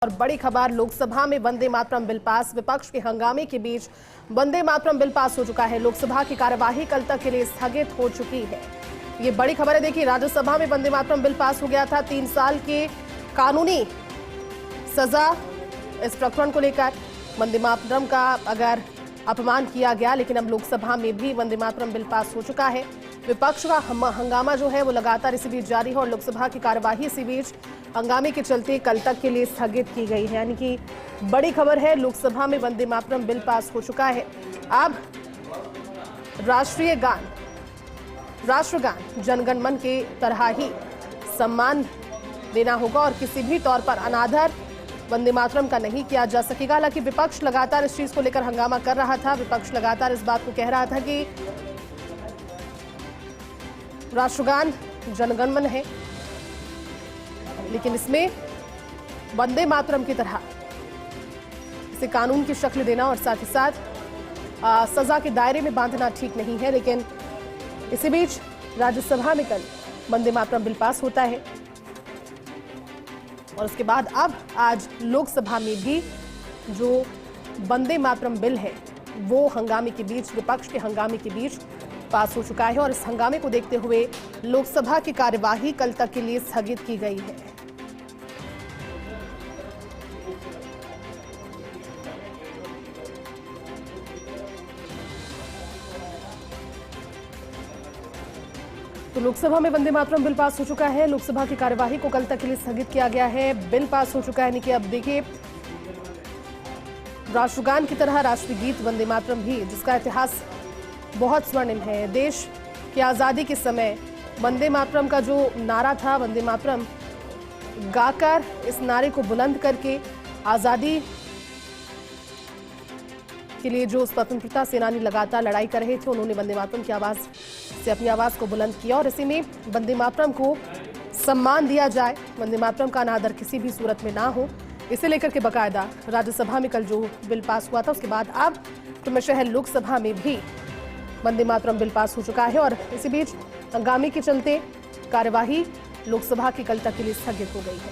और बड़ी खबर, लोकसभा में वंदे मातरम बिल पास। विपक्ष के हंगामे के बीच वंदे मातरम बिल पास हो चुका है। लोकसभा की कार्यवाही कल तक के लिए स्थगित हो चुकी है। ये बड़ी खबर है। देखिए, राज्यसभा में वंदे मातरम बिल पास हो गया था। 3 साल के कानूनी सजा इस प्रकरण को लेकर वंदे मातरम का अगर अपमान किया गया, लेकिन अब लोकसभा में भी वंदे मातरम बिल पास हो चुका है। विपक्ष का हंगामा जो है वो लगातार इसी बीच जारी है और लोकसभा की कार्यवाही इसी बीच हंगामे के चलते कल तक के लिए स्थगित की गई है। यानी कि बड़ी खबर है, लोकसभा में वंदे मातरम बिल पास हो चुका है। अब राष्ट्रगान जनगण मन के तरह ही सम्मान देना होगा और किसी भी तौर पर अनादर वंदे मातरम का नहीं किया जा सकेगा। हालांकि विपक्ष लगातार इस चीज को लेकर हंगामा कर रहा था। विपक्ष लगातार इस बात को कह रहा था कि राष्ट्रगान जनगण मन है, लेकिन इसमें वंदे मातरम की तरह इसे कानून की शक्ल देना और साथ ही साथ सजा के दायरे में बांधना ठीक नहीं है। लेकिन इसी बीच राज्यसभा में कल वंदे मातरम बिल पास होता है और उसके बाद अब आज लोकसभा में भी जो वंदे मातरम बिल है वो हंगामे के बीच, विपक्ष के हंगामे के बीच पास हो चुका है और इस हंगामे को देखते हुए लोकसभा की कार्यवाही कल तक के लिए स्थगित की गई है। तो लोकसभा में वंदे मातरम बिल पास हो चुका है। लोकसभा की कार्यवाही को कल तक के लिए स्थगित किया गया है। बिल पास हो चुका है, यानी कि अब देखिए, राष्ट्रगान की तरह राष्ट्रीय गीत वंदे मातरम भी, जिसका इतिहास बहुत स्वर्णिम है। देश की आज़ादी के समय वंदे मातरम का जो नारा था, वंदे मातरम गाकर, इस नारे को बुलंद करके आज़ादी के लिए जो स्वतंत्रता सेनानी लगातार लड़ाई कर रहे थे, उन्होंने वंदे मातरम की आवाज़ से अपनी आवाज़ को बुलंद किया और इसी में वंदे मातरम को सम्मान दिया जाए, वंदे मातरम का अनादर किसी भी सूरत में ना हो, इसे लेकर के बाकायदा राज्यसभा में कल जो बिल पास हुआ था, उसके बाद अब क्रमशः लोकसभा में भी वंदे मातरम बिल पास हो चुका है और इसी बीच हंगामे के चलते कार्यवाही लोकसभा की कल तक के लिए स्थगित हो गई है।